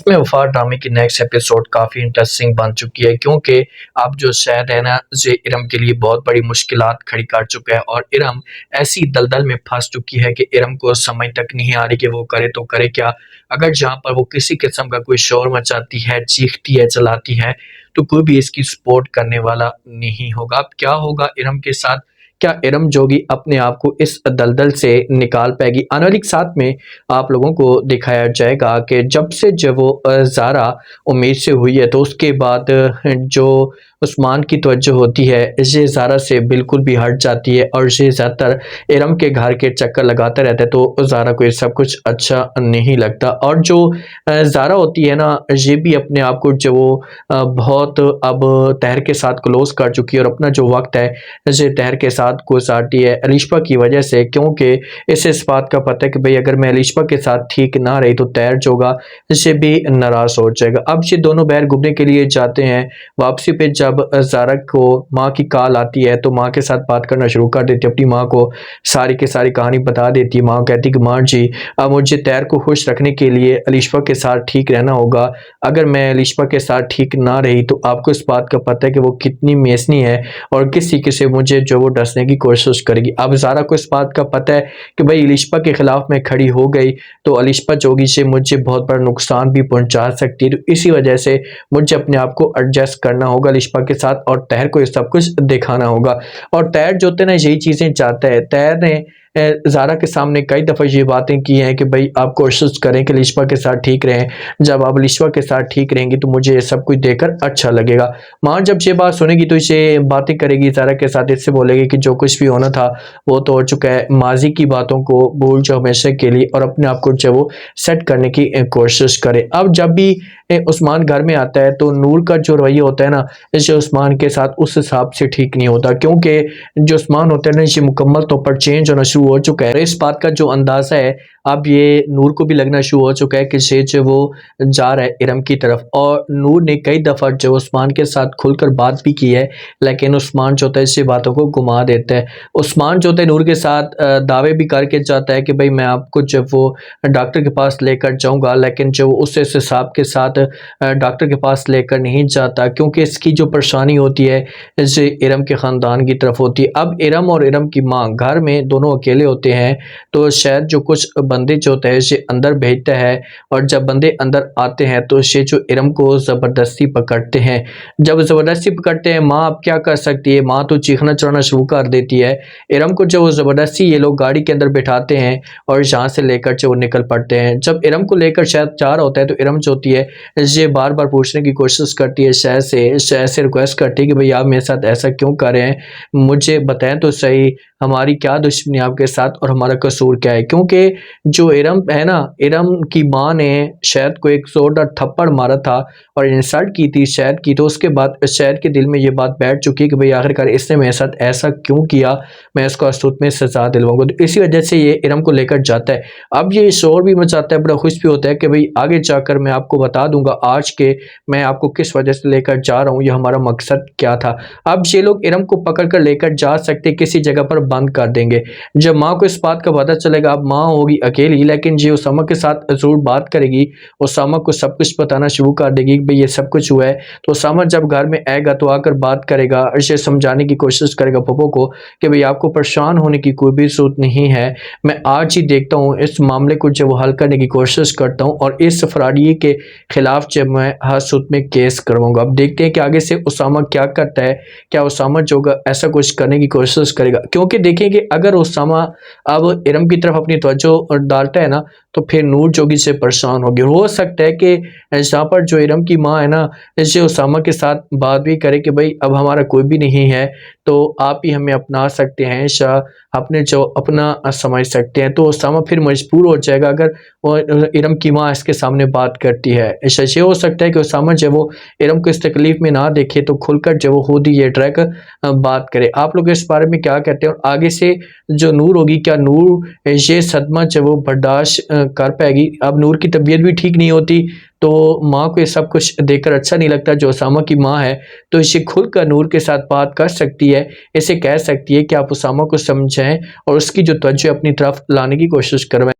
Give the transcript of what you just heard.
में वफा ड्रामे की नेक्स्ट एपिसोड काफ़ी इंटरेस्टिंग बन चुकी है क्योंकि अब जो शहद है ना ये इरम के लिए बहुत बड़ी मुश्किलात खड़ी कर चुका है और इरम ऐसी दलदल में फंस चुकी है कि इरम को समझ तक नहीं आ रही कि वो करे तो करे क्या। अगर जहाँ पर वो किसी किस्म का कोई शोर मचाती है, चीखती है, चलाती है तो कोई भी इसकी सपोर्ट करने वाला नहीं होगा। अब क्या होगा इरम के साथ? क्या इरम जोगी अपने आप को इस दलदल से निकाल पाएगी? आने वाली साथ में आप लोगों को दिखाया जाएगा कि जब से जब वो ज़ारा उम्मीद से हुई है तो उसके बाद जो उस्मान की तवज्जो होती है ये ज़ारा से बिल्कुल भी हट जाती है और ये ज़्यादातर इरम के घर के चक्कर लगाता रहता है तो ज़ारा को ये सब कुछ अच्छा नहीं लगता। और जो ज़ारा होती है ना ये भी अपने आप को जो वो बहुत अब तहर के साथ क्लोज कर चुकी है और अपना जो वक्त है ये तहर के साथ गुजारती है अलिशा की वजह से, क्योंकि इसे इस बात का पता है कि भाई अगर मैं अलिशा के साथ ठीक ना रही तो तैर जो होगा इससे भी नाराज़ हो जाएगा। अब ये दोनों बाहर घूमने के लिए जाते हैं। वापसी पे जब ज़ारा को माँ की कॉल आती है तो माँ के साथ बात करना शुरू कर देती है, अपनी माँ को सारी की सारी कहानी बता देती है। माँ कहती कि माँ जी अब मुझे तैर को खुश रखने के लिए अलिशा के साथ ठीक रहना होगा। अगर मैं अलिशा के साथ ठीक ना रही तो आपको इस बात का पता है कि वो कितनी मेसनी है और किस तरीके से मुझे जो वो डसने की कोशिश करेगी। अब ज़ारा को इस बात का पता है कि भाई अलिशा के खिलाफ मैं खड़ी हो गई तो अलिशा जोगी से मुझे बहुत बड़ा नुकसान भी पहुंचा सकती है, तो इसी वजह से मुझे अपने आप को एडजस्ट करना होगा अलिशा के साथ और तहर को ये सब कुछ दिखाना होगा। और तहर जो होते ना यही चीज़ें चाहता है। तहर ने ज़ारा के सामने कई दफ़ा ये बातें की हैं कि भाई आप कोशिश करें कि अलिशा के साथ ठीक रहें, जब आप अलिशा के साथ ठीक रहेंगी तो मुझे ये सब कुछ देखकर अच्छा लगेगा। माँ जब ये बात सुनेगी तो इसे बातें करेगी ज़ारा के साथ, इससे बोलेगी कि जो कुछ भी होना था वो तो हो चुका है, माजी की बातों को भूल जाओ हमेशा के लिए और अपने आप को जो वो सेट करने की कोशिश करे। अब जब भी उस्मान घर में आता है तो नूर का जो रवैया होता है ना इसे उस्मान के साथ उस हिसाब से ठीक नहीं होता, क्योंकि जो उस्मान होता है ना इसे मुकम्मल तौर पर चेंज होना शुरू हो चुका है। इस बात का जो अंदाज़ा है अब ये नूर को भी लगना शुरू हो चुका है कि से जो वो जा रहा है इरम की तरफ। और नूर ने कई दफ़ा जो उस्मान के साथ खुलकर बात भी की है, लेकिन उस्मान जो होता है इसी बातों को घुमा देता है। उस्मान जो होता है नूर के साथ दावे भी करके जाता है कि भाई मैं आपको जब वो डॉक्टर के पास लेकर जाऊंगा, लेकिन जो उस हिसाब के साथ डॉक्टर के पास लेकर नहीं जाता, क्योंकि इसकी जो परेशानी होती है इसे इरम के ख़ानदान की तरफ होती है। अब इरम और इरम की माँ घर में दोनों अकेले होते हैं तो शायद जो कुछ बंदे जो होते हैं इसे अंदर भेजता है और जब बंदे अंदर आते हैं तो इसे जो इरम को ज़बरदस्ती पकड़ते हैं। जब ज़बरदस्ती पकड़ते हैं माँ अब क्या कर सकती है, माँ तो चीखना चढ़ाना शुरू कर देती है। इरम को जो ज़बरदस्ती ये लोग गाड़ी के अंदर बैठाते हैं और यहाँ से लेकर जो निकल पड़ते हैं। जब इरम को लेकर शायद जा रहा होता है तो इरम जो होती है ये बार बार पूछने की कोशिश करती है, शायद से रिक्वेस्ट करती है कि भाई आप मेरे साथ ऐसा क्यों कर रहे हैं, मुझे बताएं तो सही हमारी क्या दुश्मनी आपके साथ और हमारा कसूर क्या है। क्योंकि जो इरम है ना, इरम की माँ ने शहद को एक जोरदार थप्पड़ मारा था और इंसल्ट की थी शहद की, तो उसके बाद शहद के दिल में ये बात बैठ चुकी है कि भाई आखिरकार इसने मेरे साथ ऐसा क्यों किया, मैं इसको अस्तूत में सजा दिलवाऊंगा। तो इसी वजह से ये इरम को लेकर जाता है। अब ये शोर भी मचाता है, बड़ा खुश भी होता है कि भाई आगे जाकर मैं आपको बता दूंगा आज के मैं आपको किस वजह से लेकर जा रहा हूँ, ये हमारा मकसद क्या था। अब ये लोग इरम को पकड़ कर लेकर जा सकते किसी जगह पर बंद कर देंगे। जब माँ को इस बात का पता चलेगा, अब माँ होगी अकेली लेकिन ये उसामा के साथ जरूर बात करेगी, उसामा को सब कुछ बताना शुरू कर देगी कि भाई ये सब कुछ हुआ है। तो उसामा जब घर में आएगा तो आकर बात करेगा और इसे समझाने की कोशिश करेगा पप्पो को कि भाई आपको परेशान होने की कोई भी जरूरत नहीं है, मैं आज ही देखता हूँ इस मामले को जब वो हल करने की कोशिश करता हूँ और इस फराडी के खिलाफ जब मैं हर सूद में केस करवाऊंगा। अब देखते हैं कि आगे से उसामा क्या करता है, क्या उसामा जो ऐसा कुछ करने की कोशिश करेगा। क्योंकि देखें कि अगर उसामा अब इरम की तरफ अपनी तवज्जो डालता है ना तो फिर नूर जोगी से परेशान होगी। हो सकता है कि यहाँ पर जो इरम की माँ है ना इसे उसामा के साथ बात भी करे कि भाई अब हमारा कोई भी नहीं है तो आप ही हमें अपना सकते हैं, शाह अपने जो अपना समझ सकते हैं। तो उसामा फिर मजबूर हो जाएगा अगर वो इरम की माँ इसके सामने बात करती है। ये हो सकता है कि उसामा जब वो इरम को इस तकलीफ में ना देखे तो खुलकर जब वो खुद ही ये ट्रैक बात करे। आप लोग इस बारे में क्या कहते हैं और आगे से जो नूर होगी क्या नूर ये सदमा जब वो बर्दाश्त कर पाएगी। अब नूर की तबीयत भी ठीक नहीं होती तो माँ को ये सब कुछ देखकर अच्छा नहीं लगता जो उसामा की माँ है, तो इसे खुलकर नूर के साथ बात कर सकती है, इसे कह सकती है कि आप उसामा को समझाएं और उसकी जो तवज्जो अपनी तरफ लाने की कोशिश करवाएं।